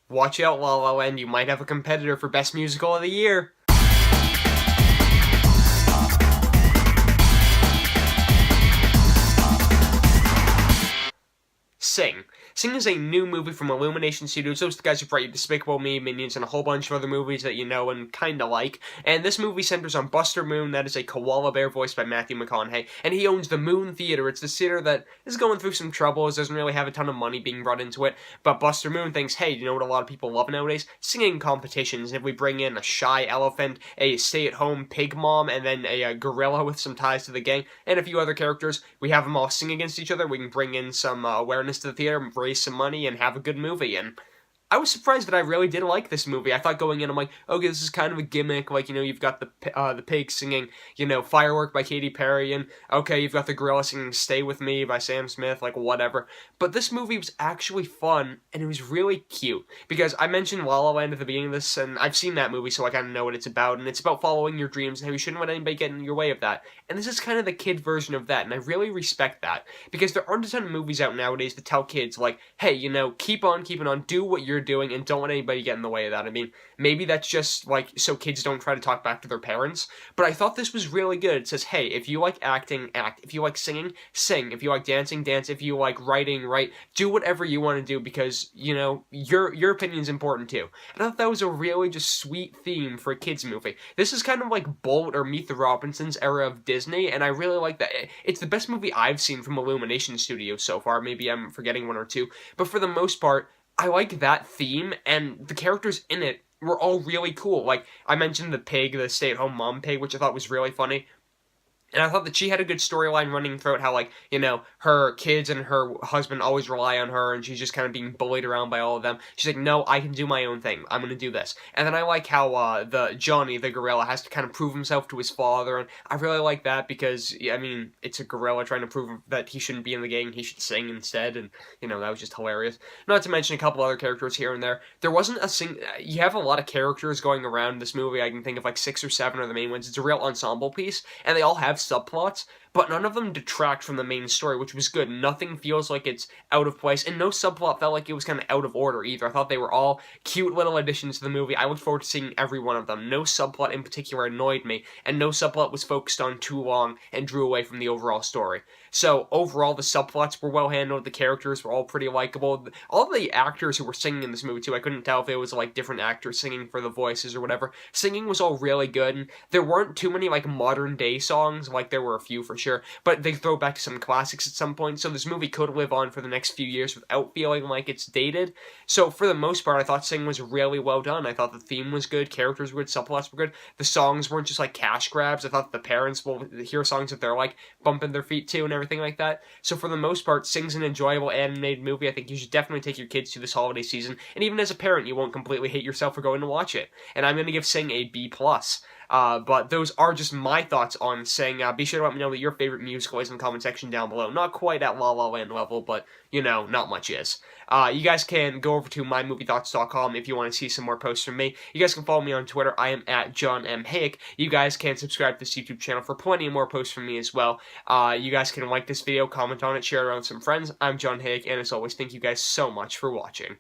watch out, La La Land, you might have a competitor for Best Musical of the Year. Sing. Sing is a new movie from Illumination Studios. Those are the guys who brought you Despicable Me, Minions, and a whole bunch of other movies that you know and kinda like. And this movie centers on Buster Moon, that is a koala bear voiced by Matthew McConaughey, and he owns the Moon Theater. It's the theater that is going through some troubles, doesn't really have a ton of money being brought into it, but Buster Moon thinks, hey, you know what a lot of people love nowadays? Singing competitions. And if we bring in a shy elephant, a stay-at-home pig mom, and then a gorilla with some ties to the gang, and a few other characters, we have them all sing against each other, we can bring in some awareness to the theater, raise some money, and have a good movie. And I was surprised that I really did like this movie. I thought going in, I'm like, okay, this is kind of a gimmick. Like, you know, you've got the pig singing, you know, Firework by Katy Perry, and okay, you've got the gorilla singing Stay With Me by Sam Smith, like, whatever. But this movie was actually fun, and it was really cute. Because I mentioned La La Land at the beginning of this, and I've seen that movie, so I kind of know what it's about, and it's about following your dreams, and how you shouldn't let anybody get in your way of that. And this is kind of the kid version of that, and I really respect that. Because there aren't a ton of movies out nowadays that tell kids, like, hey, you know, keep on keeping on, do what you're doing, and don't let anybody get in the way of that. I mean, maybe that's just, like, so kids don't try to talk back to their parents, but I thought this was really good. It says, hey, if you like acting, act. If you like singing, sing. If you like dancing, dance. If you like writing, write. Do whatever you want to do because, you know, your opinion's important too. And I thought that was a really just sweet theme for a kid's movie. This is kind of like Bolt or Meet the Robinsons era of Disney, and I really like that. It's the best movie I've seen from Illumination Studios so far. Maybe I'm forgetting one or two, but for the most part, I like that theme, and the characters in it were all really cool. Like, I mentioned the pig, the stay-at-home mom pig, which I thought was really funny. And I thought that she had a good storyline running throughout how, like, you know, her kids and her husband always rely on her, and she's just kind of being bullied around by all of them. She's like, no, I can do my own thing. I'm gonna do this. And then I like how, the Johnny, the gorilla, has to kind of prove himself to his father, and I really like that because, I mean, it's a gorilla trying to prove that he shouldn't be in the gang, he should sing instead, and, you know, that was just hilarious. Not to mention a couple other characters here and there. There wasn't you have a lot of characters going around this movie. I can think of, like, 6 or 7 are the main ones. It's a real ensemble piece, and they all have subplots, but none of them detract from the main story, which was good. Nothing feels like it's out of place, and no subplot felt like it was kind of out of order either. I thought they were all cute little additions to the movie. I look forward to seeing every one of them. No subplot in particular annoyed me, and no subplot was focused on too long and drew away from the overall story. So, overall, the subplots were well handled, the characters were all pretty likable. All the actors who were singing in this movie, too, I couldn't tell if it was, like, different actors singing for the voices or whatever. Singing was all really good, and there weren't too many, like, modern-day songs, like, there were a few for sure, but they throw back to some classics at some point, so this movie could live on for the next few years without feeling like it's dated. So, for the most part, I thought Sing was really well done. I thought the theme was good, characters were good, subplots were good, the songs weren't just, like, cash grabs. I thought the parents will hear songs that they're, like, bumping their feet to and everything like that. So for the most part, Sing's an enjoyable animated movie. I think you should definitely take your kids to this holiday season, and even as a parent, you won't completely hate yourself for going to watch it. And I'm going to give Sing a B+. But those are just my thoughts on Sing. Be sure to let me know what your favorite musical is in the comment section down below. Not quite at La La Land level, but, you know, not much is. You guys can go over to mymoviethoughts.com if you want to see some more posts from me. You guys can follow me on Twitter. I am at John M. Hayeck. You guys can subscribe to this YouTube channel for plenty more posts from me as well. You guys can like this video, comment on it, share it around with some friends. I'm John Hayeck, and as always, thank you guys so much for watching.